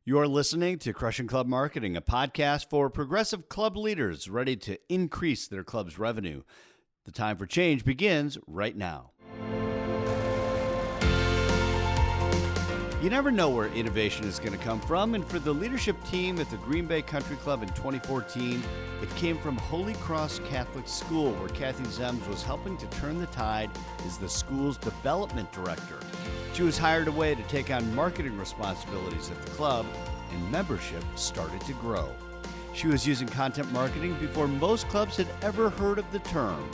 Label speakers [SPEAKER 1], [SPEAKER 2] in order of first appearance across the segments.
[SPEAKER 1] You're listening to Crushing Club Marketing, a podcast for progressive club leaders ready to increase their club's revenue. The time for change begins right now. You never know where innovation is going to come from, and for the leadership team at the Green Bay Country Club in 2014, it came from Holy Cross Catholic School, where Kathy Zems was helping to turn the tide as the school's development director. She was hired away to take on marketing responsibilities at the club, and membership started to grow. She was using content marketing before most clubs had ever heard of the term.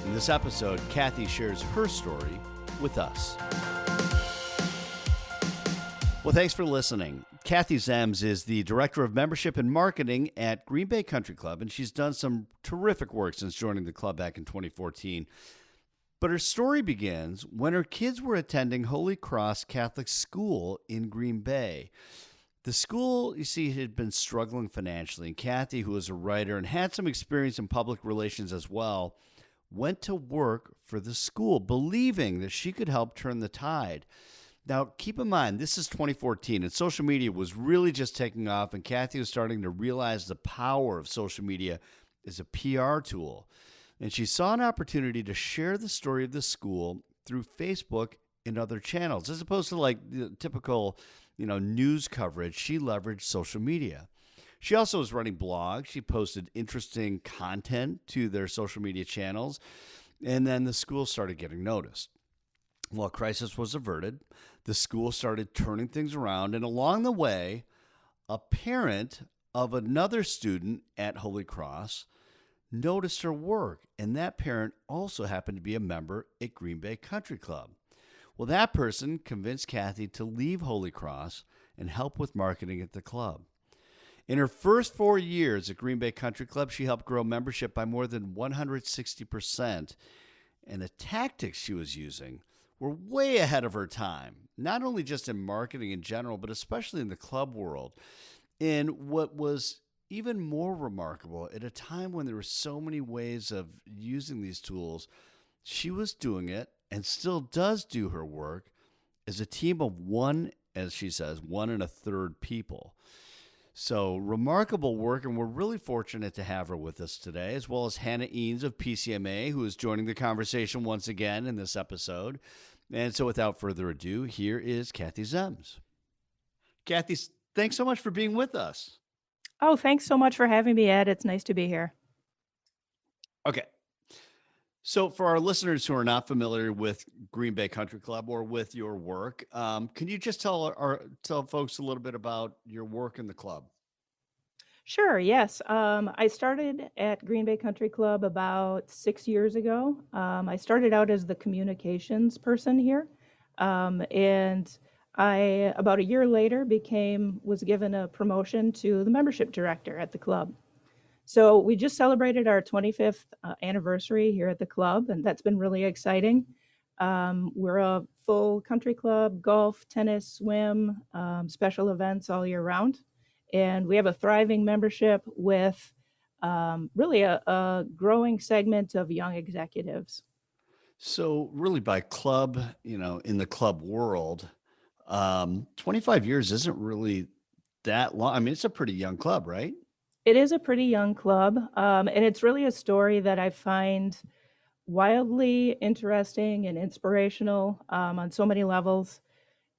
[SPEAKER 1] In this episode, Kathy shares her story with us. Well, thanks for listening. Kathy Zems is the Director of Membership and Marketing at Green Bay Country Club, and she's done some terrific work since joining the club back in 2014. But her story begins when her kids were attending Holy Cross Catholic School in Green Bay. The school, you see, had been struggling financially, and Kathy, who was a writer and had some experience in public relations as well, went to work for the school, believing that she could help turn the tide. Now, keep in mind, this is 2014, and social media was really just taking off, and Kathy was starting to realize the power of social media as a PR tool. And she saw an opportunity to share the story of the school through Facebook and other channels. As opposed to like the typical, news coverage, she leveraged social media. She also was running blogs. She posted interesting content to their social media channels. And then the school started getting noticed. Well, crisis was averted. The school started turning things around. And along the way, a parent of another student at Holy Cross noticed her work, and that parent also happened to be a member at Green Bay Country Club. Well, that person convinced Kathy to leave Holy Cross and help with marketing at the club. In her first 4 years at Green Bay Country Club, she helped grow membership by more than 160%, and the tactics she was using were way ahead of her time, not only just in marketing in general, but especially in the club world. And what was even more remarkable, at a time when there were so many ways of using these tools, she was doing it and still does do her work as a team of one, as she says, 1 1/3 people. So remarkable work, and we're really fortunate to have her with us today, as well as Hannah Eanes of PCMA, who is joining the conversation once again in this episode. And so without further ado, here is Kathy Zems. Kathy, thanks so much for being with us.
[SPEAKER 2] Oh, thanks so much for having me, Ed. It's nice to be here.
[SPEAKER 1] Okay. So for our listeners who are not familiar with Green Bay Country Club or with your work, can you just tell folks a little bit about your work in the club?
[SPEAKER 2] Sure, yes. I started at Green Bay Country Club about 6 years ago. I started out as the communications person here, and I, about a year later, was given a promotion to the membership director at the club. So we just celebrated our 25th anniversary here at the club, and that's been really exciting. We're a full country club, golf, tennis, swim, special events all year round. And we have a thriving membership with really a growing segment of young executives.
[SPEAKER 1] So really by club, in the club world, 25 years isn't really that long. I mean, it's a pretty young club, right?
[SPEAKER 2] It is a pretty young club, and it's really a story that I find wildly interesting and inspirational on so many levels.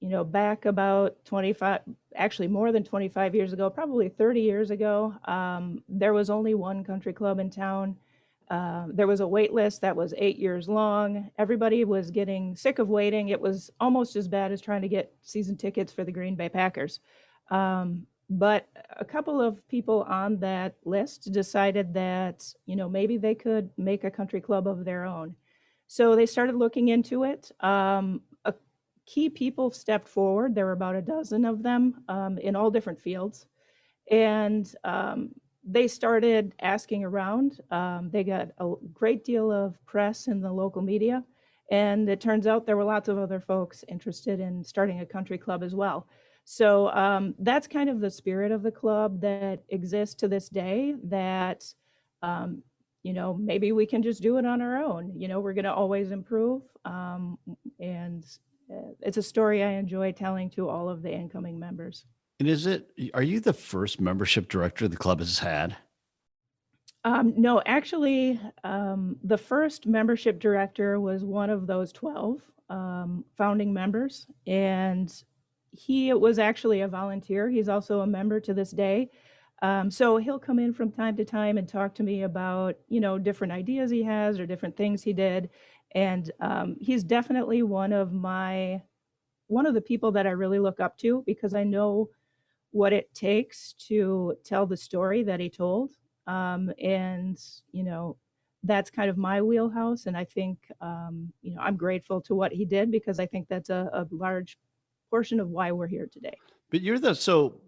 [SPEAKER 2] Back about 25, actually more than 25 years ago, probably 30 years ago, there was only one country club in town. There was a wait list that was 8 years long. Everybody was getting sick of waiting. It was almost as bad as trying to get season tickets for the Green Bay Packers. But a couple of people on that list decided that, maybe they could make a country club of their own. So they started looking into it. Key people stepped forward. There were about a dozen of them in all different fields. And they started asking around. They got a great deal of press in the local media. And it turns out there were lots of other folks interested in starting a country club as well. So that's kind of the spirit of the club that exists to this day, that, maybe we can just do it on our own. We're going to always improve. And it's a story I enjoy telling to all of the incoming members.
[SPEAKER 1] And are you the first membership director the club has had?
[SPEAKER 2] No, actually, the first membership director was one of those 12 founding members, and he was actually a volunteer. He's also a member to this day. So he'll come in from time to time and talk to me about, different ideas he has or different things he did. And he's definitely one of the people that I really look up to because I know what it takes to tell the story that he told. And, you know, that's kind of my wheelhouse. And I think, I'm grateful to what he did because I think that's a large portion of why we're here today.
[SPEAKER 1] But you're the so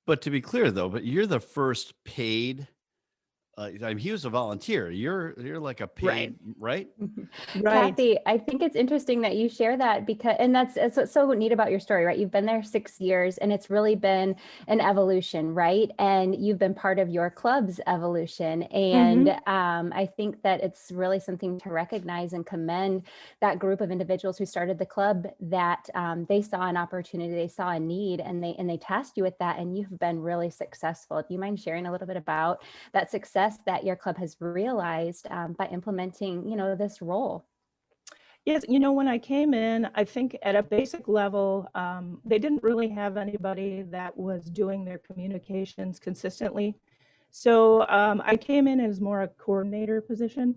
[SPEAKER 1] but to be clear though, but you're the first paid I mean, he was a volunteer. You're like a
[SPEAKER 2] Right.
[SPEAKER 1] paid, right?
[SPEAKER 2] Right.
[SPEAKER 3] Kathy, I think it's interesting that you share that because, and that's what's so neat about your story, right? You've been there 6 years and it's really been an evolution, right? And you've been part of your club's evolution. And I think that it's really something to recognize and commend that group of individuals who started the club, that they saw an opportunity, they saw a need, and they tasked you with that, and you've been really successful. Do you mind sharing a little bit about that success that your club has realized by implementing, this role?
[SPEAKER 2] Yes, when I came in, I think at a basic level, they didn't really have anybody that was doing their communications consistently. So I came in as more a coordinator position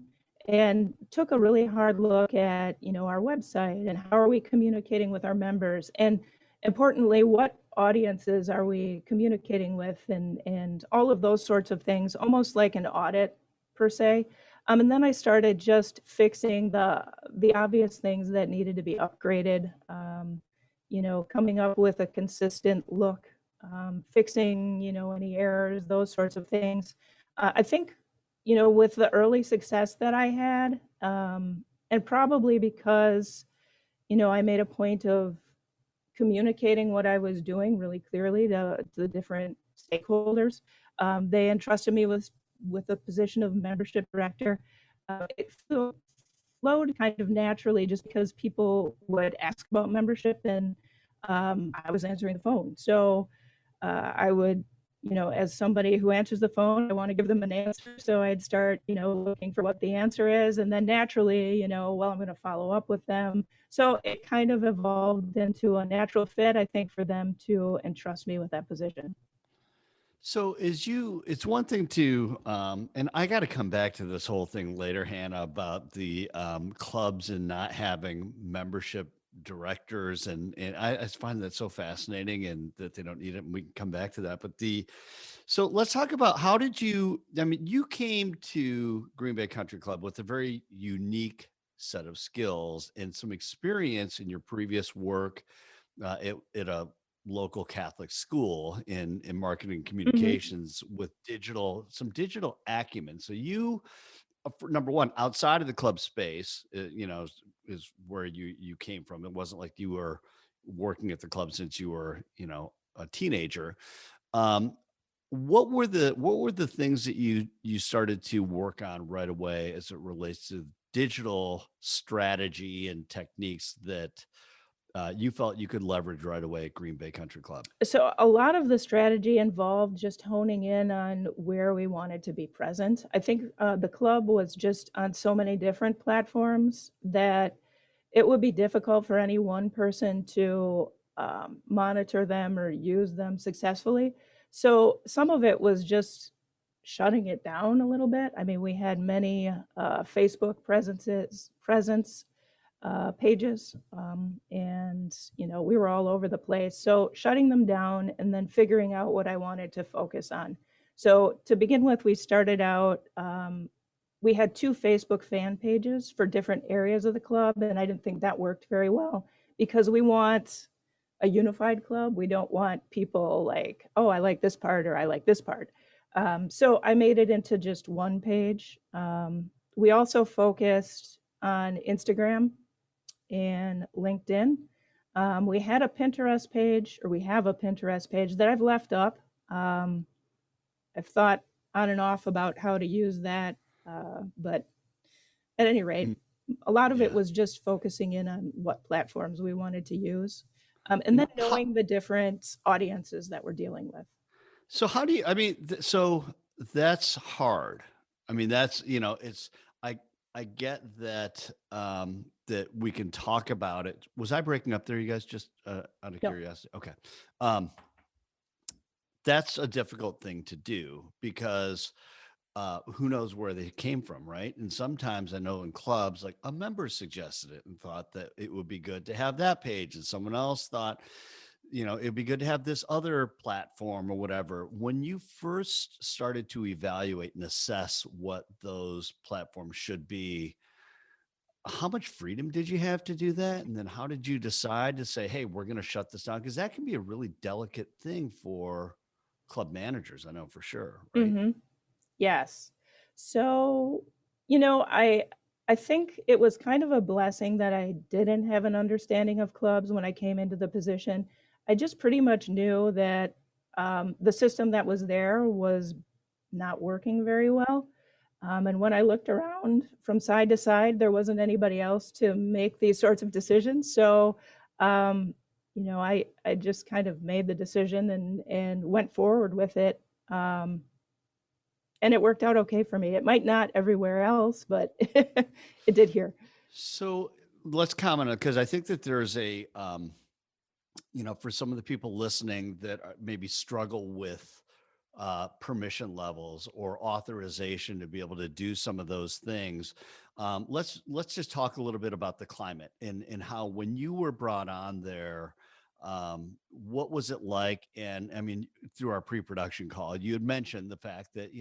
[SPEAKER 2] and took a really hard look at, our website and how are we communicating with our members, and importantly, what audiences are we communicating with, and all of those sorts of things, almost like an audit per se. And then I started just fixing the obvious things that needed to be upgraded. Coming up with a consistent look, fixing any errors, those sorts of things. I think with the early success that I had, and probably because I made a point of communicating what I was doing really clearly to the different stakeholders. They entrusted me with the position of membership director. It flowed kind of naturally just because people would ask about membership, and I was answering the phone. So I would, as somebody who answers the phone, I want to give them an answer. So I'd start, looking for what the answer is. And then naturally, well, I'm going to follow up with them. So it kind of evolved into a natural fit, I think, for them to entrust me with that position.
[SPEAKER 1] So it's one thing to, and I got to come back to this whole thing later, Hannah, about the clubs and not having membership directors, and I find that so fascinating, and that they don't need it. And we can come back to that. So let's talk about how did you? I mean, you came to Green Bay Country Club with a very unique set of skills and some experience in your previous work at a local Catholic school in marketing and communications with some digital acumen. So you, for number one, outside of the club space, is where you came from. It wasn't like you were working at the club since you were, a teenager. Um, what were the things that you started to work on right away as it relates to digital strategy and techniques that you felt you could leverage right away at Green Bay Country Club?
[SPEAKER 2] So a lot of the strategy involved just honing in on where we wanted to be present. I think the club was just on so many different platforms that it would be difficult for any one person to monitor them or use them successfully. So some of it was just shutting it down a little bit. I mean, we had many Facebook presence pages, and we were all over the place. So shutting them down and then figuring out what I wanted to focus on. So to begin with, we started out. We had 2 Facebook fan pages for different areas of the club, and I didn't think that worked very well because we want a unified club. We don't want people like, oh, I like this part or I like this part. So I made it into just one page. We also focused on Instagram and LinkedIn. We had a Pinterest page, or we have a Pinterest page that I've left up. I've thought on and off about how to use that, but at any rate, a lot of it
[SPEAKER 1] Yeah.
[SPEAKER 2] was just focusing in on what platforms we wanted to use. And then
[SPEAKER 1] How,
[SPEAKER 2] knowing the different audiences that we're dealing with.
[SPEAKER 1] so how do you, I mean, so that's hard. I mean, that's, it's, I, I get that, that we can talk about it. Was I breaking up there, you guys, just out of
[SPEAKER 2] No.
[SPEAKER 1] curiosity? Okay. Um, that's a difficult thing to do because who knows where they came from, right? And sometimes I know in clubs, like a member suggested it and thought that it would be good to have that page, and someone else thought, it'd be good to have this other platform or whatever. When you first started to evaluate and assess what those platforms should be, how much freedom did you have to do that? And then how did you decide to say, hey, we're going to shut this down? Because that can be a really delicate thing for club managers, I know for sure, right?
[SPEAKER 2] Hmm. Yes. So, you know, I I think it was kind of a blessing that I didn't have an understanding of clubs when I came into the position. I just pretty much knew that the system that was there was not working very well. And when I looked around from side to side, there wasn't anybody else to make these sorts of decisions. So, um, I just kind of made the decision and went forward with it. Um, and it worked out okay for me. It might not everywhere else, but it did here.
[SPEAKER 1] So let's comment on, because I think that there's for some of the people listening that maybe struggle with permission levels or authorization to be able to do some of those things. Let's just talk a little bit about the climate and how when you were brought on there, what was it like? And I mean, through our pre-production call, you had mentioned the fact that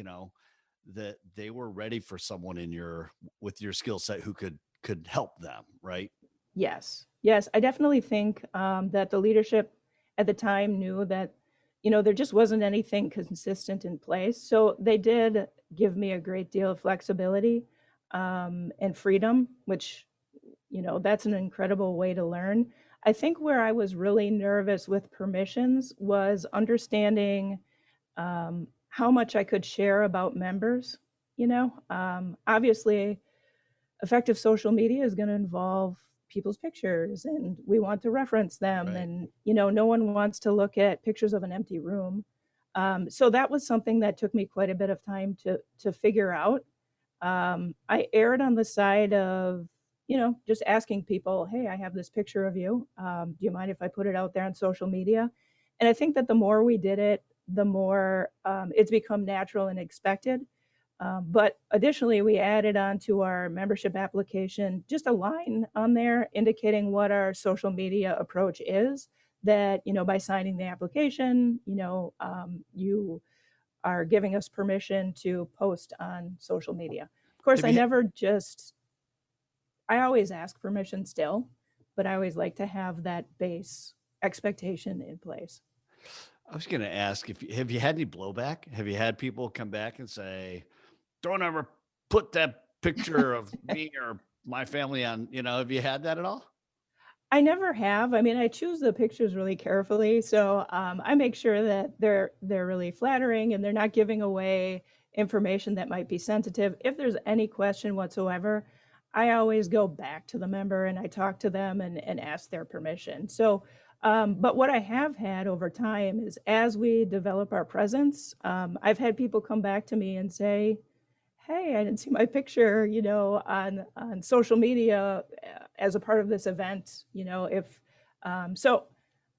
[SPEAKER 1] that they were ready for someone in your with your skill set who could help them, right?
[SPEAKER 2] Yes. Yes. I definitely think that the leadership at the time knew that, there just wasn't anything consistent in place. So they did give me a great deal of flexibility and freedom, which, that's an incredible way to learn. I think where I was really nervous with permissions was understanding how much I could share about members. Obviously, effective social media is going to involve people's pictures, and we want to reference them.
[SPEAKER 1] Right.
[SPEAKER 2] And, no one wants to look at pictures of an empty room. So that was something that took me quite a bit of time to figure out. I erred on the side of, just asking people, hey, I have this picture of you. Do you mind if I put it out there on social media? And I think that the more we did it, the more it's become natural and expected. But additionally, we added onto our membership application just a line on there indicating what our social media approach is. That, by signing the application, you are giving us permission to post on social media. Of course,
[SPEAKER 1] Have you
[SPEAKER 2] I always ask permission still, but I always like to have that base expectation in place.
[SPEAKER 1] I was going to ask if have you had any blowback? Have you had people come back and say, "Don't ever put that picture of me or my family on," have you had that at all?
[SPEAKER 2] I never have. I mean, I choose the pictures really carefully, so I make sure that they're really flattering and they're not giving away information that might be sensitive. If there's any question whatsoever, I always go back to the member and I talk to them and ask their permission. So, but what I have had over time is as we develop our presence, I've had people come back to me and say, hey, I didn't see my picture, on social media as a part of this event. If so,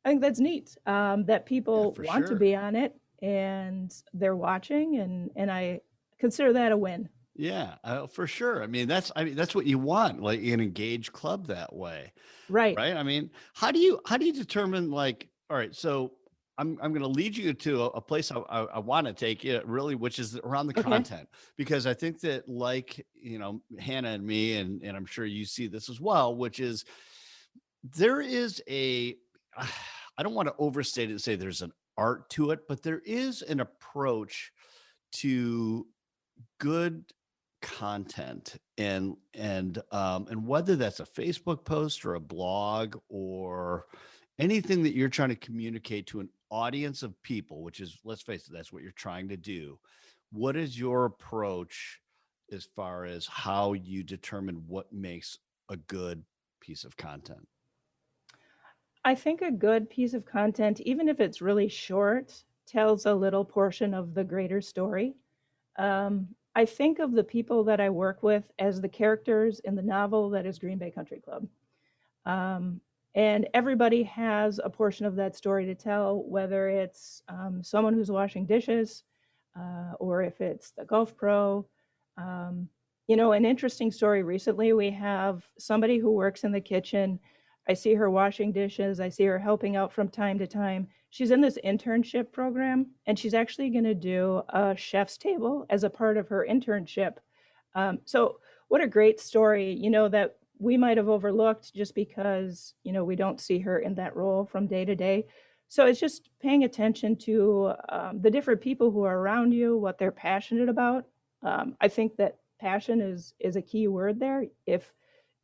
[SPEAKER 2] I think that's neat that
[SPEAKER 1] Yeah,
[SPEAKER 2] people
[SPEAKER 1] for
[SPEAKER 2] want to
[SPEAKER 1] sure.
[SPEAKER 2] be on it and they're watching, and I consider that a win.
[SPEAKER 1] Yeah, for sure. I mean, that's what you want, like an engaged club that way,
[SPEAKER 2] Right.
[SPEAKER 1] right? I mean, how do you determine like, all right, so I'm going to lead you to a place I want to take you really, which is around the
[SPEAKER 2] Okay.
[SPEAKER 1] content, because I think that like Hannah and me, and I'm sure you see this as well, which is there is a I don't want to overstate it and say there's an art to it, but there is an approach to good content, and whether that's a Facebook post or a blog or anything that you're trying to communicate to an audience of people, which is, let's face it, that's what you're trying to do. What is your approach as far as how you determine what makes a good piece of content?
[SPEAKER 2] I think a good piece of content, even if it's really short, tells a little portion of the greater story. I think of the people that I work with as the characters in the novel that is Green Bay Country Club. Um, and everybody has a portion of that story to tell, whether it's someone who's washing dishes or if it's the golf pro. Um, an interesting story recently, we have somebody who works in the kitchen. I see her washing dishes. I see her helping out from time to time. She's in this internship program, and she's actually going to do a chef's table as a part of her internship. So, what a great story, that we might have overlooked just because, we don't see her in that role from day to day. So it's just paying attention to the different people who are around you, what they're passionate about. I think that passion is a key word there. If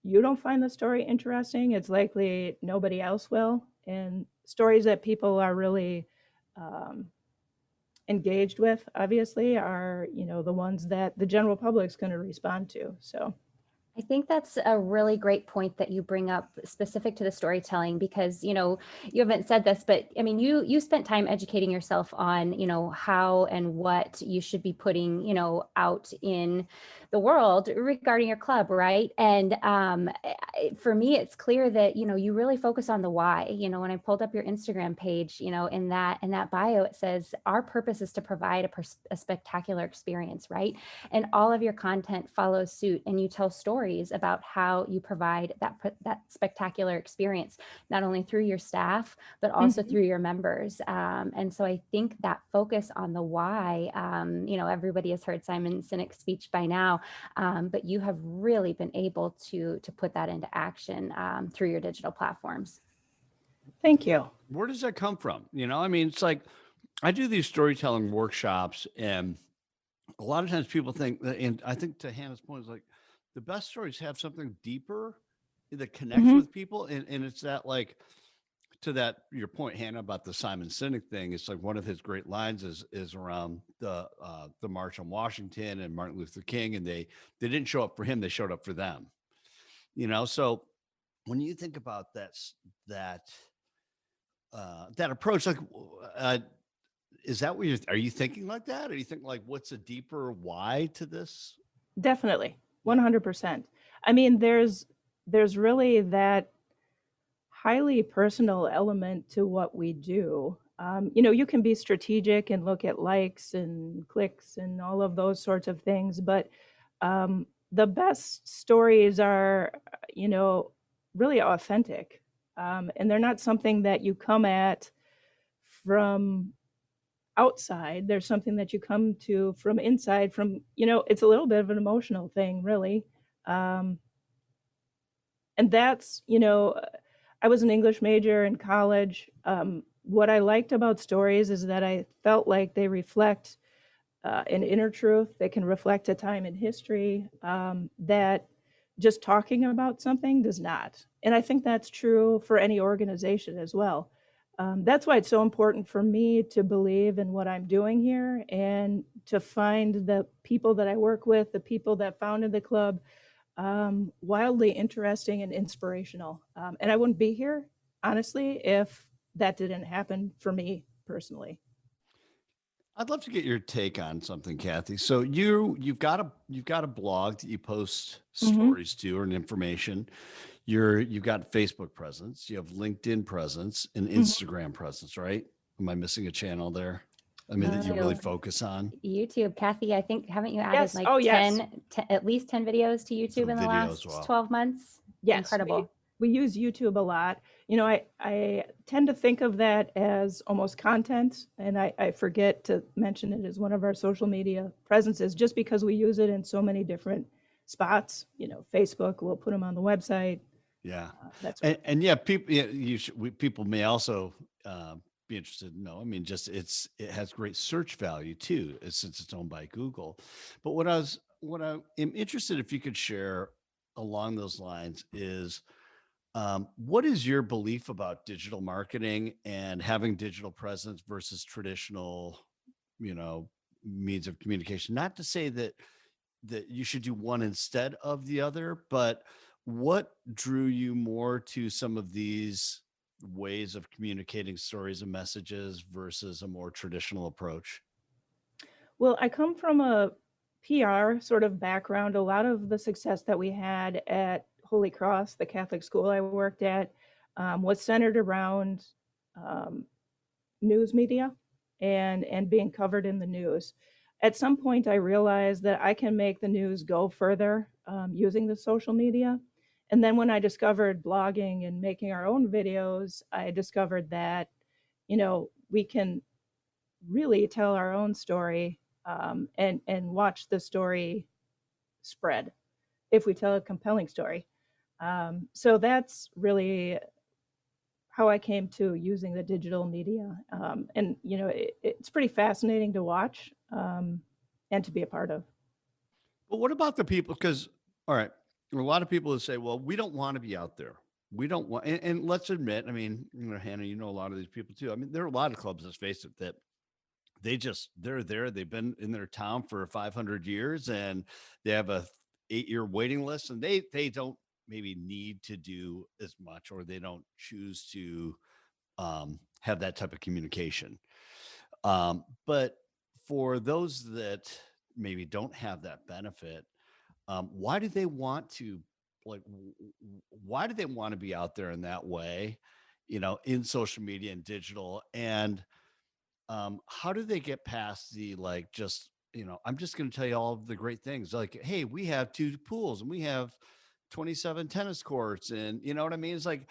[SPEAKER 2] you don't find the story interesting, it's likely nobody else will. And stories that people are really um, engaged with, obviously, are the ones that the general public's going to respond to. So.
[SPEAKER 3] I think that's a really great point that you bring up specific to the storytelling, because, you haven't said this, but I mean, you spent time educating yourself on, how and what you should be putting, out in the world regarding your club, right? And for me, it's clear that, you really focus on the why. When I pulled up your Instagram page, in that bio, it says our purpose is to provide a spectacular experience, right? And all of your content follows suit, and you tell stories about how you provide that spectacular experience, not only through your staff, but also through your members. And so I think that focus on the why, everybody has heard Simon Sinek's speech by now, but you have really been able to put that into action through your digital platforms.
[SPEAKER 2] Thank you.
[SPEAKER 1] Where does that come from? I mean, it's like I do these storytelling workshops, and a lot of times people think that, and I think to Hannah's point is like the best stories have something deeper that connects
[SPEAKER 2] Hmm.
[SPEAKER 1] with people. And it's that, like, to that, your point, Hannah, about the Simon Sinek thing. It's like one of his great lines is around the March on Washington and Martin Luther King. And they didn't show up for him, they showed up for them. So when you think about that that approach, like, is that what are you thinking like that? Or you think like, what's a deeper why to this?
[SPEAKER 2] Definitely, 100%. I mean, there's really that highly personal element to what we do. You can be strategic and look at likes and clicks and all of those sorts of things, but the best stories are, really authentic, and they're not something that you come at from outside. There's something that you come to from inside. It's a little bit of an emotional thing, really. Um, and that's, I was an English major in college. What I liked about stories is that I felt like they reflect an inner truth. They can reflect a time in history that just talking about something does not. And I think that's true for any organization as well. That's why it's so important for me to believe in what I'm doing here and to find the people that I work with, the people that founded the club, wildly interesting and inspirational. And I wouldn't be here, honestly, if that didn't happen for me personally.
[SPEAKER 1] I'd love to get your take on something, Kathy. So you've got a blog that you post
[SPEAKER 2] Hmm.
[SPEAKER 1] stories to, or an information. You've got Facebook presence, you have LinkedIn presence, and
[SPEAKER 2] Hmm.
[SPEAKER 1] Instagram presence, right? Am I missing a channel there? I mean, that you really
[SPEAKER 3] YouTube.
[SPEAKER 1] focus on
[SPEAKER 3] YouTube, Kathy, I think, haven't you added
[SPEAKER 2] Yes.
[SPEAKER 3] like
[SPEAKER 2] Oh, yes.
[SPEAKER 3] at least 10 videos to YouTube
[SPEAKER 1] some
[SPEAKER 3] in the
[SPEAKER 1] video as
[SPEAKER 3] last
[SPEAKER 1] well.
[SPEAKER 3] 12 months? It's
[SPEAKER 2] Yes.
[SPEAKER 3] incredible.
[SPEAKER 2] We use YouTube a lot. I tend to think of that as almost content, and I forget to mention it as one of our social media presences just because we use it in so many different spots. Facebook, we'll put them on the website.
[SPEAKER 1] Yeah,
[SPEAKER 2] That's
[SPEAKER 1] and yeah, people, yeah, people may also be interested to know. I mean, just it has great search value too, since it's owned by Google. But what I am interested, if you could share along those lines, is what is your belief about digital marketing and having digital presence versus traditional, you know, means of communication? Not to say that you should do one instead of the other, but what drew you more to some of these ways of communicating stories and messages versus a more traditional approach?
[SPEAKER 2] Well, I come from a PR sort of background. A lot of the success that we had at Holy Cross, the Catholic school I worked at, was centered around um, news media and being covered in the news. At some point, I realized that I can make the news go further using the social media. And then when I discovered blogging and making our own videos, I discovered that, we can really tell our own story and watch the story spread if we tell a compelling story. So that's really how I came to using the digital media. And, it's pretty fascinating to watch and to be a part of.
[SPEAKER 1] But what about the people? Because, all right, a lot of people would say, well, we don't want to be out there. We don't want, and let's admit, I mean, Hannah, you know a lot of these people too. I mean, there are a lot of clubs, let's face it, that they're there. They've been in their town for 500 years and they have a 8-year waiting list, and they don't maybe need to do as much, or they don't choose to have that type of communication. But for those that maybe don't have that benefit, why do they want to like? Why do they want to be out there in that way? In social media and digital, and how do they get past the like? Just I'm just going to tell you all of the great things. Like, hey, we have 2 pools and we have 27 tennis courts, and you know what I mean. It's like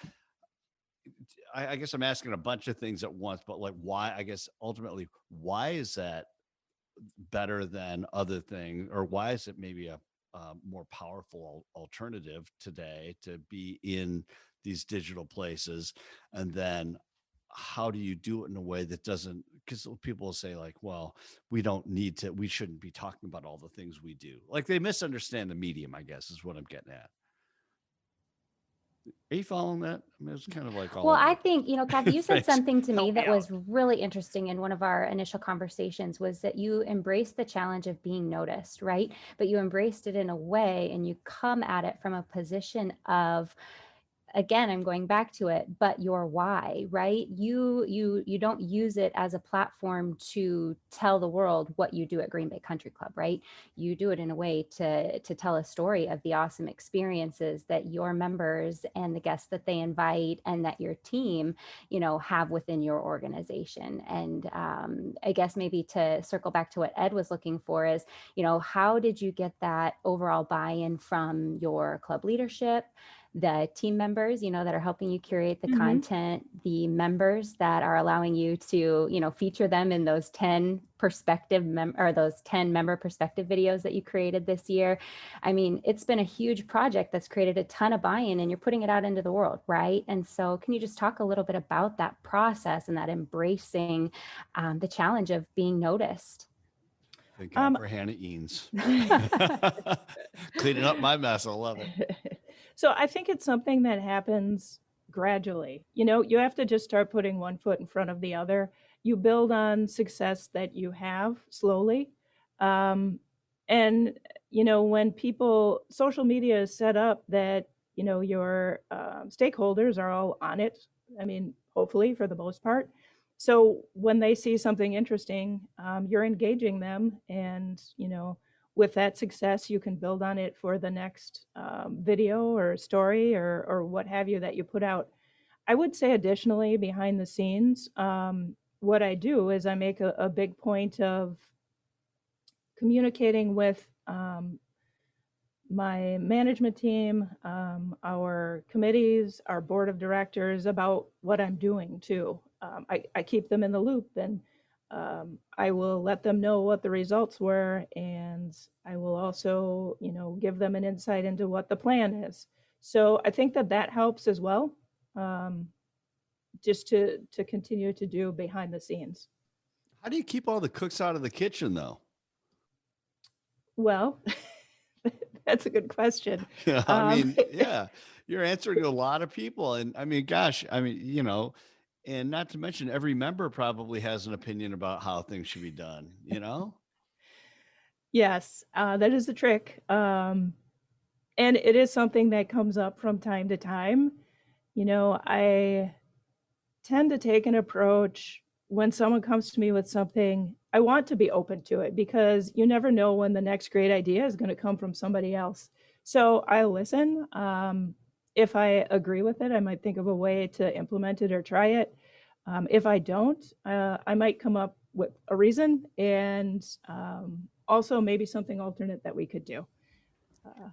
[SPEAKER 1] I guess I'm asking a bunch of things at once, but like, why? I guess ultimately, why is that better than other things, or why is it maybe a more powerful alternative today to be in these digital places? And then how do you do it in a way that doesn't, because people will say like, well, we shouldn't be talking about all the things we do. Like they misunderstand the medium, I guess is what I'm getting at. Are you following that? I mean, it's kind of like all
[SPEAKER 3] Well,
[SPEAKER 1] over
[SPEAKER 3] I
[SPEAKER 1] the place.
[SPEAKER 3] think, Kathy, you said
[SPEAKER 1] Thanks.
[SPEAKER 3] something to me
[SPEAKER 1] Help me
[SPEAKER 3] that
[SPEAKER 1] out.
[SPEAKER 3] was really interesting in one of our initial conversations, was that you embraced the challenge of being noticed, right? But you embraced it in a way and you come at it from a position of, again, I'm going back to it, but your why, right? You don't use it as a platform to tell the world what you do at Green Bay Country Club, right? You do it in a way to tell a story of the awesome experiences that your members and the guests that they invite and that your team, have within your organization. And I guess maybe to circle back to what Ed was looking for is, how did you get that overall buy-in from your club leadership, the team members, that are helping you curate the
[SPEAKER 2] Mhm.
[SPEAKER 3] content, the members that are allowing you to, feature them in those 10 those 10 member perspective videos that you created this year. I mean, it's been a huge project that's created a ton of buy-in and you're putting it out into the world, right? And so can you just talk a little bit about that process and that embracing the challenge of being noticed?
[SPEAKER 1] Thank God
[SPEAKER 2] Um,
[SPEAKER 1] for Hannah Eanes. Cleaning up my mess. I love it.
[SPEAKER 2] so I think it's something that happens gradually. You have to just start putting one foot in front of the other. You build on success that you have slowly. Um, and, when social media is set up that, your stakeholders are all on it. I mean, hopefully for the most part. So when they see something interesting, you're engaging them and, with that success, you can build on it for the next video or story or what have you that you put out. I would say, additionally, behind the scenes, what I do is I make a big point of communicating with my management team, our committees, our board of directors about what I'm doing too. I keep them in the loop and I will let them know what the results were, and I will also, give them an insight into what the plan is. So I think that helps as well, um, just to continue to do behind the scenes.
[SPEAKER 1] How do you keep all the cooks out of the kitchen, though?
[SPEAKER 2] Well, that's a good question.
[SPEAKER 1] Yeah, I
[SPEAKER 2] Um,
[SPEAKER 1] mean, yeah, you're answering to a lot of people, and I mean, gosh, I mean, and not to mention every member probably has an opinion about how things should be done.
[SPEAKER 2] yes, that is the trick. And it is something that comes up from time to time. I tend to take an approach when someone comes to me with something, I want to be open to it because you never know when the next great idea is going to come from somebody else. So I listen. If I agree with it, I might think of a way to implement it or try it. If I don't, I might come up with a reason and also maybe something alternate that we could do. Uh,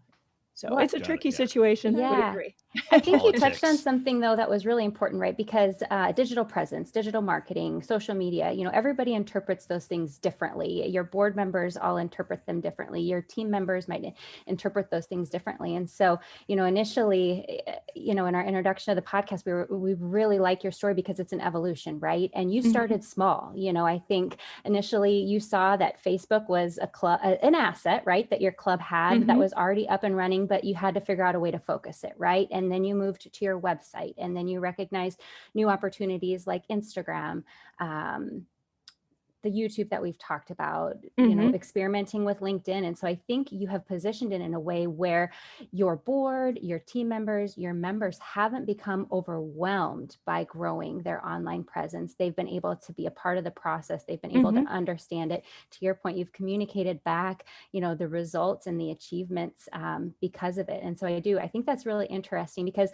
[SPEAKER 2] so
[SPEAKER 3] Well,
[SPEAKER 2] it's a
[SPEAKER 1] Got it.
[SPEAKER 2] tricky
[SPEAKER 1] Yeah.
[SPEAKER 2] situation. I would
[SPEAKER 3] yeah.
[SPEAKER 2] agree.
[SPEAKER 3] I think you touched on
[SPEAKER 1] Politics.
[SPEAKER 3] something though that was really important, right? Because digital presence, digital marketing, social media, everybody interprets those things differently. Your board members all interpret them differently. Your team members might interpret those things differently. And so, initially, in our introduction of the podcast, we really like your story because it's an evolution, right? And you started small. I think initially you saw that Facebook was an asset, right? That your club had that was already up and running, but you had to figure out a way to focus it, right? And then you moved to your website, and then you recognized new opportunities like Instagram, the YouTube that we've talked about, experimenting with LinkedIn. And so I think you have positioned it in a way where your board, your team members, your members haven't become overwhelmed by growing their online presence. They've been able to be a part of the process. They've been able to understand it. To your point, you've communicated back, the results and the achievements because of it. And so I think that's really interesting because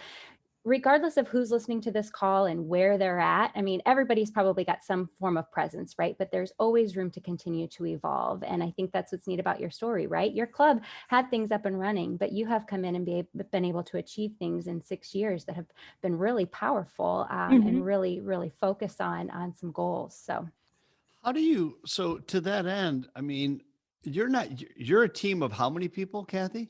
[SPEAKER 3] regardless of who's listening to this call and where they're at, I mean, everybody's probably got some form of presence, right? But there's always room to continue to evolve. And I think that's what's neat about your story, right? Your club had things up and running, but you have come in and been able to achieve things in 6 years that have been really powerful and really, really focus on some goals. So
[SPEAKER 1] So to that end, I mean, you're a team of how many people, Kathy?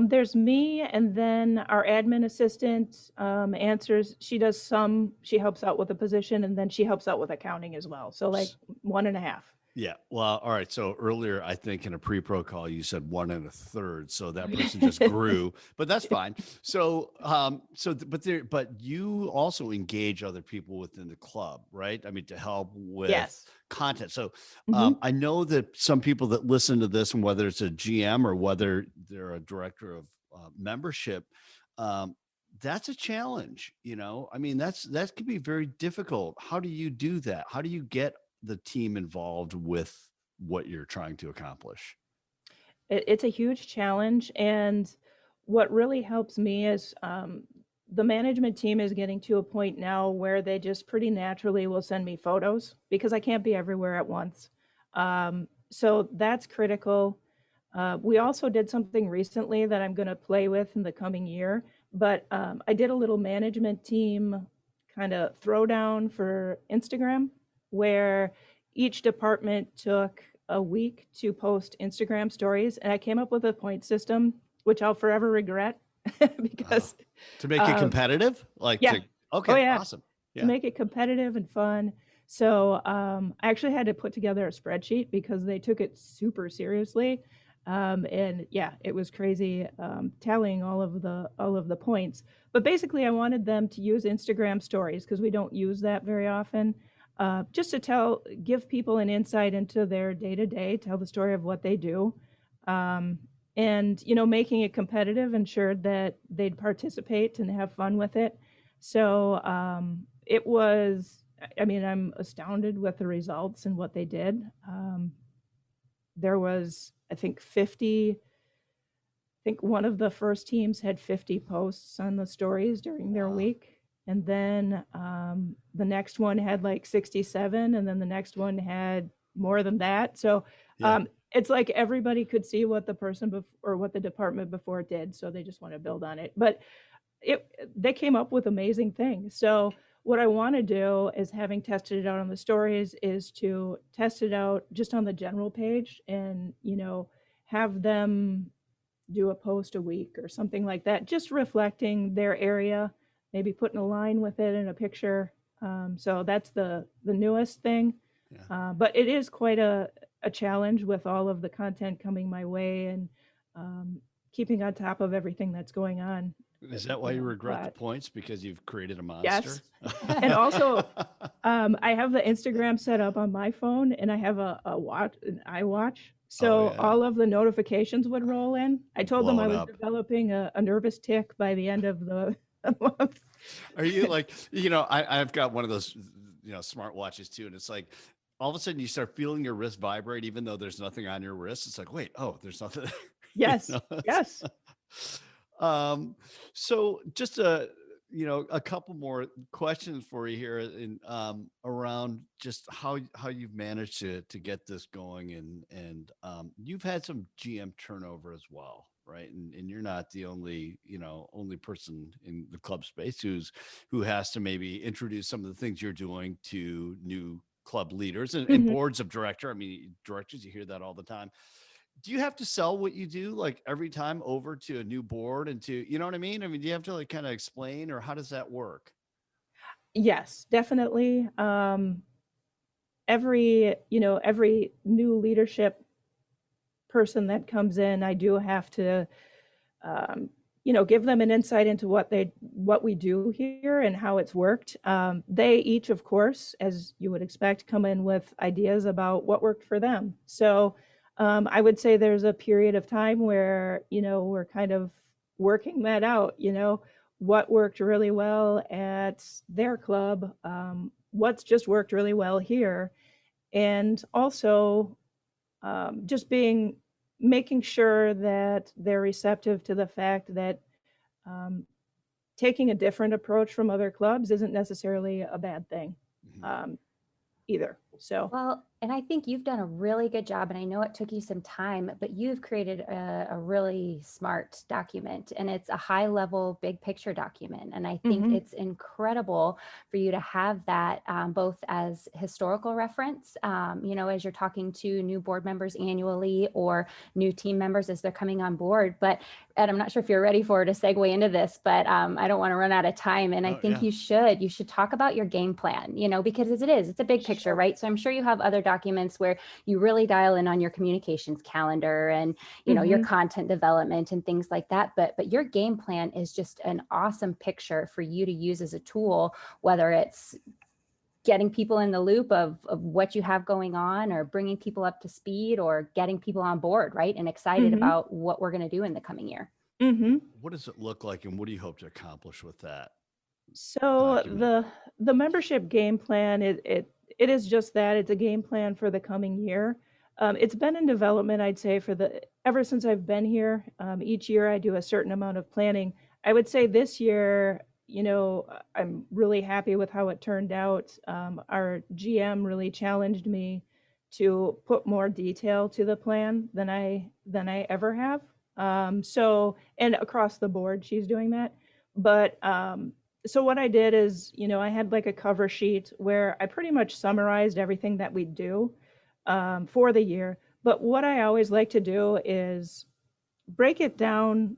[SPEAKER 2] There's me, and then our admin assistant answers. She helps out with the position, and then she helps out with accounting as well. So like 1.5.
[SPEAKER 1] Yeah. Well, all right. So earlier, I think in a pre-pro call, you said 1 1/3. So that person just grew, but that's fine. So, but you also engage other people within the club, right? I mean, to help with content. So I know that some people that listen to this, and whether it's a GM or whether they're a director of membership, that's a challenge. I mean, that can be very difficult. How do you do that? How do you get the team involved with what you're trying to accomplish?
[SPEAKER 2] It's a huge challenge. And what really helps me is the management team is getting to a point now where they just pretty naturally will send me photos because I can't be everywhere at once. So that's critical. We also did something recently that I'm going to play with in the coming year, but I did a little management team kind of throwdown for Instagram where each department took a week to post Instagram stories. And I came up with a point system, which I'll forever regret because
[SPEAKER 1] to make it competitive, okay, awesome.
[SPEAKER 2] To make it competitive and fun. So I actually had to put together a spreadsheet because they took it super seriously. And yeah, it was crazy tallying all of the points. But basically, I wanted them to use Instagram stories because we don't use that very often. Just to give people an insight into their day-to-day, tell the story of what they do, and making it competitive ensured that they'd participate and have fun with it. So it was, I mean, I'm astounded with the results and what they did. There was, I think, 50. I think one of the first teams had 50 posts on the stories during their week. And then the next one had like 67, and then the next one had more than that. So it's like everybody could see what the person or what the department before did. So they just want to build on it. But they came up with amazing things. So what I want to do is, having tested it out on the stories, is to test it out just on the general page and, have them do a post a week or something like that, just reflecting their area. Maybe putting a line with it and a picture. So that's the newest thing. Yeah. But it is quite a challenge with all of the content coming my way and keeping on top of everything that's going on.
[SPEAKER 1] Is that why you regret the points? Because you've created a monster?
[SPEAKER 2] Yes. And also, I have the Instagram set up on my phone, and I have an iWatch. So all of the notifications would roll in. I told them I was developing a nervous tick by the end of the a month.
[SPEAKER 1] Are you like, I've got one of those, smart watches too. And it's like, all of a sudden you start feeling your wrist vibrate, even though there's nothing on your wrist. It's like, wait, oh, there's nothing. you
[SPEAKER 2] Yes,
[SPEAKER 1] know?
[SPEAKER 2] yes.
[SPEAKER 1] Um, so just a couple more questions for you here around just how you've managed to get this going, and you've had some GM turnover as well, right? And you're not the only person in the club space who has to maybe introduce some of the things you're doing to new club leaders and
[SPEAKER 2] Mhm.
[SPEAKER 1] boards of director. I mean, directors, you hear that all the time. Do you have to sell what you do like every time over to a new board and you know what I mean? I mean, do you have to like kind of explain, or how does that work?
[SPEAKER 2] Yes, definitely. Every new leadership person that comes in, I do have to, um, give them an insight into what we do here and how it's worked. They each, of course, as you would expect, come in with ideas about what worked for them. So I would say there's a period of time where, we're kind of working that out, what worked really well at their club, what's just worked really well here. And also just making sure that they're receptive to the fact that um, taking a different approach from other clubs isn't necessarily a bad thing
[SPEAKER 1] Mhm.
[SPEAKER 2] um, either. So,
[SPEAKER 3] Well, and I think you've done a really good job, and I know it took you some time, but you've created a really smart document, and it's a high level, big picture document. And I think
[SPEAKER 2] mhm,
[SPEAKER 3] it's incredible for you to have that both as historical reference, as you're talking to new board members annually or new team members as they're coming on board. But Ed, I'm not sure if you're ready for to segue into this, but I don't want to run out of time. And I
[SPEAKER 1] Oh
[SPEAKER 3] think
[SPEAKER 1] yeah.
[SPEAKER 3] you should talk about your game plan, because it's a big picture,
[SPEAKER 2] sure.
[SPEAKER 3] right? So I'm sure you have other documents where you really dial in on your communications calendar and, your
[SPEAKER 2] Mhm,
[SPEAKER 3] content development and things like that. But your game plan is just an awesome picture for you to use as a tool, whether it's getting people in the loop of what you have going on or bringing people up to speed or getting people on board, right? And excited
[SPEAKER 2] mhm,
[SPEAKER 3] about what we're going to do in the coming year.
[SPEAKER 2] mhm.
[SPEAKER 1] What does it look like, and what do you hope to accomplish with that
[SPEAKER 2] So
[SPEAKER 1] document?
[SPEAKER 2] the membership game plan, it is just that. It's a game plan for the coming year. It's been in development, I'd say, for the ever since I've been here. Each year I do a certain amount of planning. I would say this year, I'm really happy with how it turned out. Our GM really challenged me to put more detail to the plan than I ever have. And across the board, she's doing that. But so what I did is, I had like a cover sheet where I pretty much summarized everything that we do for the year. But what I always like to do is break it down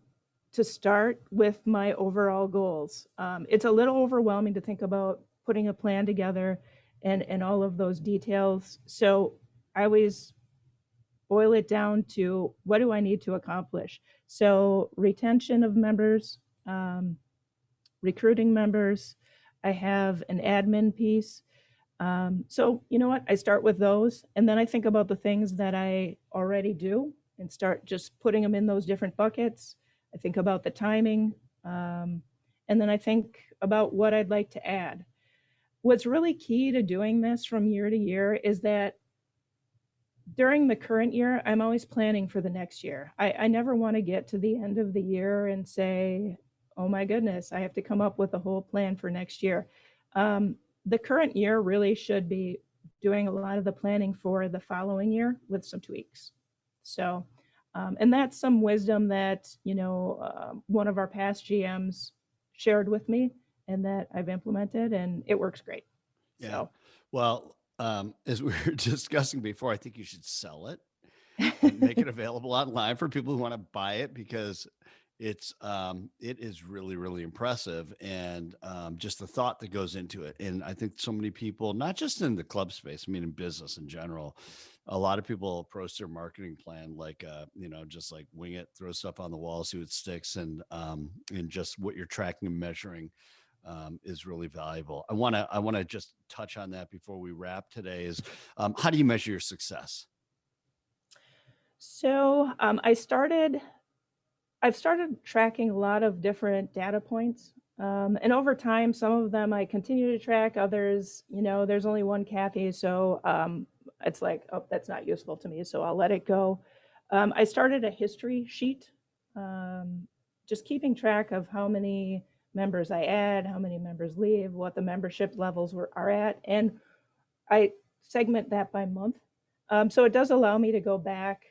[SPEAKER 2] to start with my overall goals. It's a little overwhelming to think about putting a plan together and all of those details. So I always boil it down to what do I need to accomplish? So retention of members, um, recruiting members. I have an admin piece. So, you know what? I start with those. And then I think about the things that I already do and start just putting them in those different buckets. I think about the timing. Um, and then I think about what I'd like to add. What's really key to doing this from year to year is that during the current year, I'm always planning for the next year. I never want to get to the end of the year and say, oh my goodness, I have to come up with a whole plan for next year. Um, the current year really should be doing a lot of the planning for the following year with some tweaks. So, and that's some wisdom that, one of our past GMs shared with me and that I've implemented, and it works great.
[SPEAKER 1] Yeah.
[SPEAKER 2] So,
[SPEAKER 1] Well, as we were discussing before, I think you should sell it and make it available online for people who want to buy it, because it is really really impressive, and just the thought that goes into it. And I think so many people, not just in the club space, I mean in business in general, a lot of people approach their marketing plan like just like wing it, throw stuff on the wall, see what sticks, and just what you're tracking and measuring is really valuable. I want to just touch on that before we wrap today. Is how do you measure your success?
[SPEAKER 2] so I've started tracking a lot of different data points. And over time, some of them I continue to track, others, there's only one Kathy. So it's like, oh, that's not useful to me. So I'll let it go. I started a history sheet, um, just keeping track of how many members I add, how many members leave, what the membership levels are at. And I segment that by month. So it does allow me to go back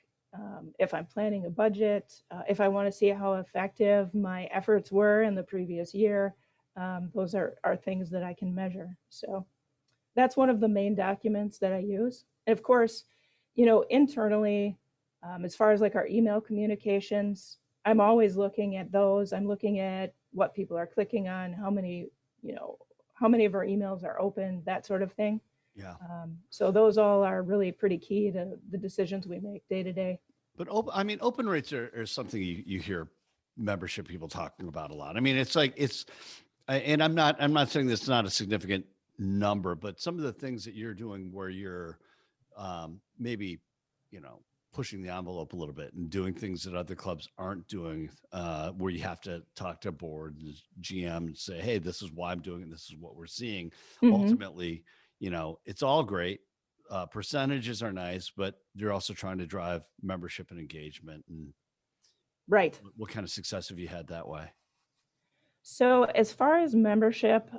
[SPEAKER 2] if I'm planning a budget, if I want to see how effective my efforts were in the previous year. Those are things that I can measure. So that's one of the main documents that I use. And of course, internally, as far as like our email communications, I'm always looking at those. I'm looking at what people are clicking on, how many of our emails are open, that sort of thing.
[SPEAKER 1] Yeah.
[SPEAKER 2] So those all are really pretty key to the decisions we make day to day.
[SPEAKER 1] But open rates are something you hear membership people talking about a lot. I mean, it's like and I'm not saying this is not a significant number, but some of the things that you're doing where you're maybe, pushing the envelope a little bit and doing things that other clubs aren't doing, where you have to talk to a board, and GM, and say, hey, this is why I'm doing it. This is what we're seeing.
[SPEAKER 2] Mm-hmm.
[SPEAKER 1] Ultimately, it's all great. Percentages are nice, but you're also trying to drive membership and engagement. And
[SPEAKER 2] right.
[SPEAKER 1] What kind of success have you had that way?
[SPEAKER 2] So as far as membership,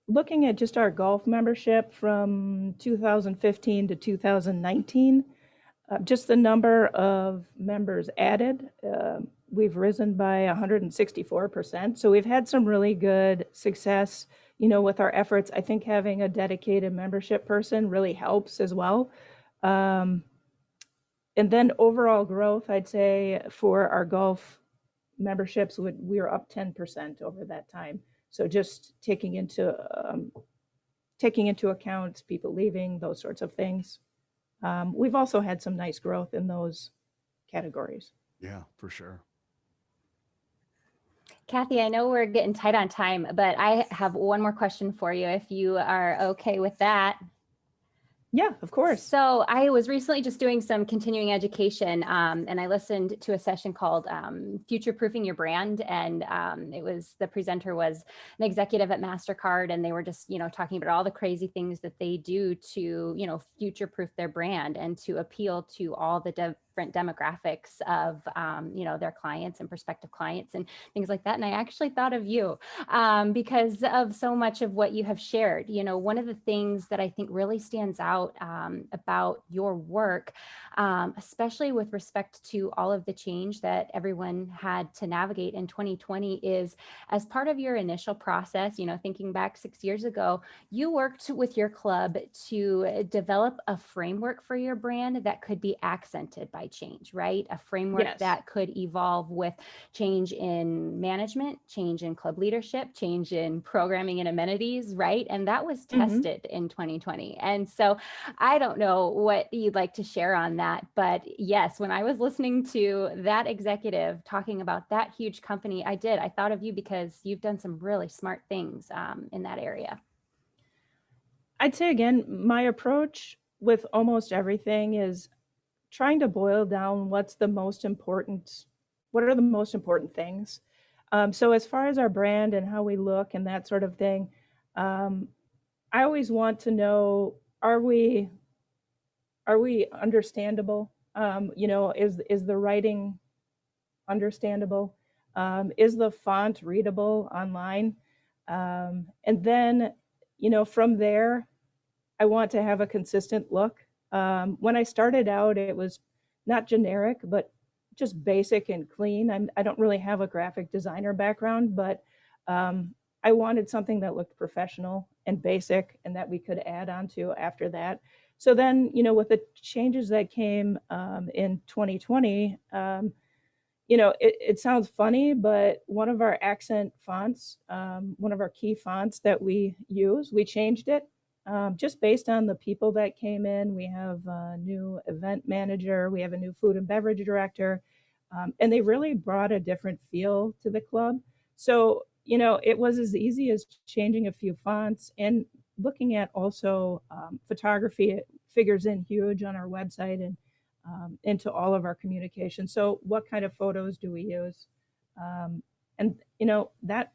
[SPEAKER 2] looking at just our golf membership from 2015 to 2019, just the number of members added, we've risen by 164%. So we've had some really good success, with our efforts. I think having a dedicated membership person really helps as well. And then overall growth, I'd say for our golf memberships, we were up 10% over that time. So just taking into account people leaving, those sorts of things. We've also had some nice growth in those categories.
[SPEAKER 1] Yeah, for sure.
[SPEAKER 3] Kathy, I know we're getting tight on time, but I have one more question for you if you are okay with that.
[SPEAKER 2] Yeah, of course.
[SPEAKER 3] So I was recently just doing some continuing education, and I listened to a session called Future Proofing Your Brand. And the presenter was an executive at MasterCard, and they were just, talking about all the crazy things that they do to, future proof their brand and to appeal to all the different demographics of, their clients and prospective clients and things like that. And I actually thought of you because of so much of what you have shared. One of the things that I think really stands out about your work, especially with respect to all of the change that everyone had to navigate in 2020, is as part of your initial process, thinking back 6 years ago, you worked with your club to develop a framework for your brand that could be accented by change, right? A framework
[SPEAKER 2] Yes.
[SPEAKER 3] that could evolve with change in management, change in club leadership, change in programming and amenities, right? And that was tested in 2020. And so I don't know what you'd like to share on that, but yes, when I was listening to that executive talking about that huge company, I thought of you because you've done some really smart things in that area.
[SPEAKER 2] I'd say again, my approach with almost everything is trying to boil down what are the most important things. So as far as our brand and how we look and that sort of thing, I always want to know, are we understandable? Is the writing understandable? Is the font readable online? And then, from there, I want to have a consistent look. When I started out, it was not generic, but just basic and clean. I don't really have a graphic designer background, but I wanted something that looked professional and basic and that we could add on to after that. So then, with the changes that came in 2020, it sounds funny, but one of our accent fonts, one of our key fonts that we use, we changed it just based on the people that came in. We have a new event manager, we have a new food and beverage director, and they really brought a different feel to the club. So, it was as easy as changing a few fonts and looking at also photography. It figures in huge on our website and into all of our communication. So what kind of photos do we use? And that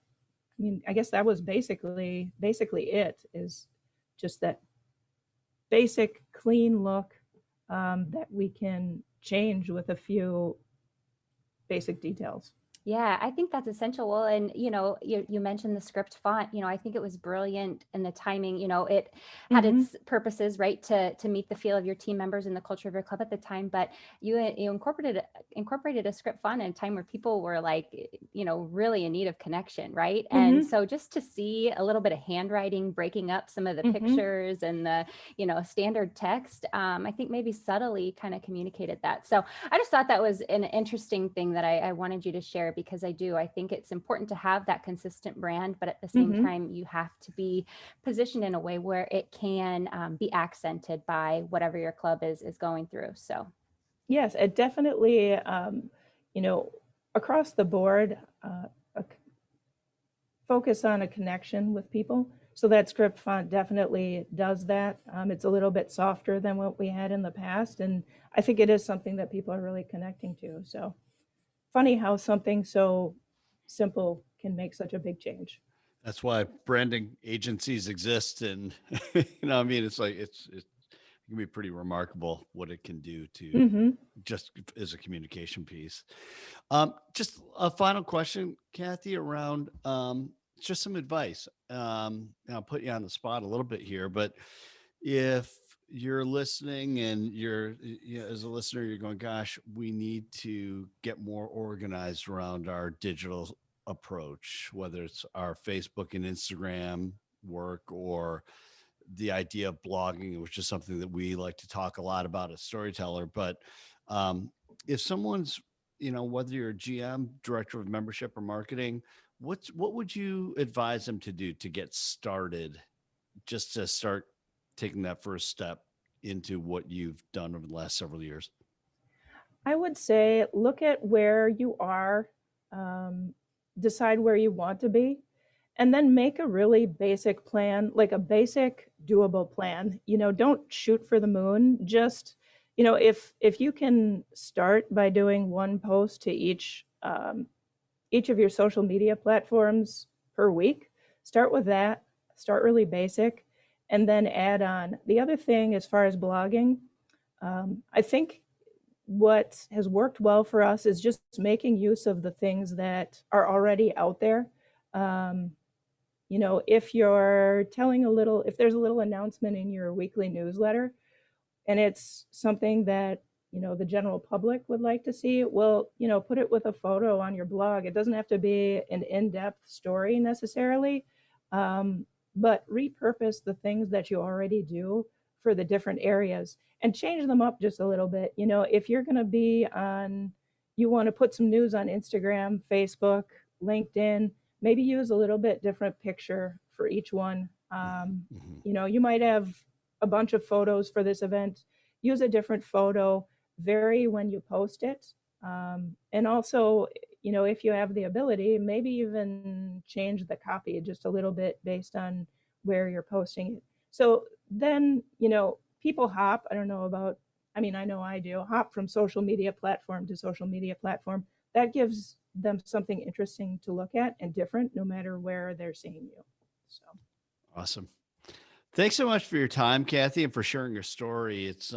[SPEAKER 2] mean, I guess that was basically it, is just that basic clean look that we can change with a few basic details.
[SPEAKER 3] Yeah, I think that's essential. Well, and you mentioned the script font. I think it was brilliant, and the timing. It had its purposes, right, to meet the feel of your team members and the culture of your club at the time. But you incorporated a script font in a time where people were like, really in need of connection, right? And so just to see a little bit of handwriting breaking up some of the pictures and the standard text, I think maybe subtly kind of communicated that. So I just thought that was an interesting thing that I wanted you to share, because I think it's important to have that consistent brand, but at the same time, you have to be positioned in a way where it can be accented by whatever your club is going through. So
[SPEAKER 2] yes, it definitely, across the board, focus on a connection with people. So that script font definitely does that. It's a little bit softer than what we had in the past, and I think it is something that people are really connecting to. So funny how something so simple can make such a big change.
[SPEAKER 1] That's why branding agencies exist. And, it's like, it can be pretty remarkable what it can do to just as a communication piece. Just a final question, Kathy, around just some advice. I'll put you on the spot a little bit here, but if you're listening and as a listener, you're going, gosh, we need to get more organized around our digital approach, whether it's our Facebook and Instagram work or the idea of blogging, which is something that we like to talk a lot about as Storyteller. But if someone's, whether you're a GM, director of membership or marketing, what would you advise them to do to get started, just to start taking that first step into what you've done over the last several years?
[SPEAKER 2] I would say look at where you are, decide where you want to be, and then make a really basic plan, like a basic doable plan. Don't shoot for the moon. Just, if you can start by doing one post to each of your social media platforms per week, start with that, start really basic, and then add on. The other thing, as far as blogging, I think what has worked well for us is just making use of the things that are already out there. If you're if there's a little announcement in your weekly newsletter and it's something that, the general public would like to see, well, put it with a photo on your blog. It doesn't have to be an in-depth story necessarily. But repurpose the things that you already do for the different areas and change them up just a little bit. If you're going to be you want to put some news on Instagram, Facebook, LinkedIn, maybe use a little bit different picture for each one. You might have a bunch of photos for this event. Use a different photo, vary when you post it. And also, if you have the ability, maybe even change the copy just a little bit based on where you're posting it. So then, people hop, I know I do, hop from social media platform to social media platform. That gives them something interesting to look at and different, no matter where they're seeing you. So
[SPEAKER 1] awesome. Thanks so much for your time, Kathy, and for sharing your story. It's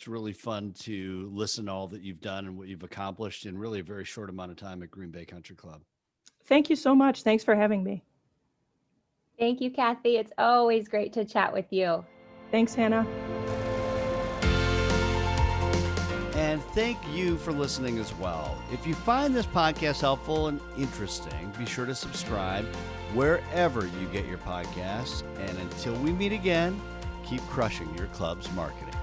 [SPEAKER 1] really fun to listen to all that you've done and what you've accomplished in really a very short amount of time at Green Bay Country Club.
[SPEAKER 2] Thank you so much. Thanks for having me.
[SPEAKER 3] Thank you, Kathy. It's always great to chat with you.
[SPEAKER 2] Thanks, Hannah.
[SPEAKER 1] And thank you for listening as well. If you find this podcast helpful and interesting, be sure to subscribe wherever you get your podcasts. And until we meet again, keep crushing your club's marketing.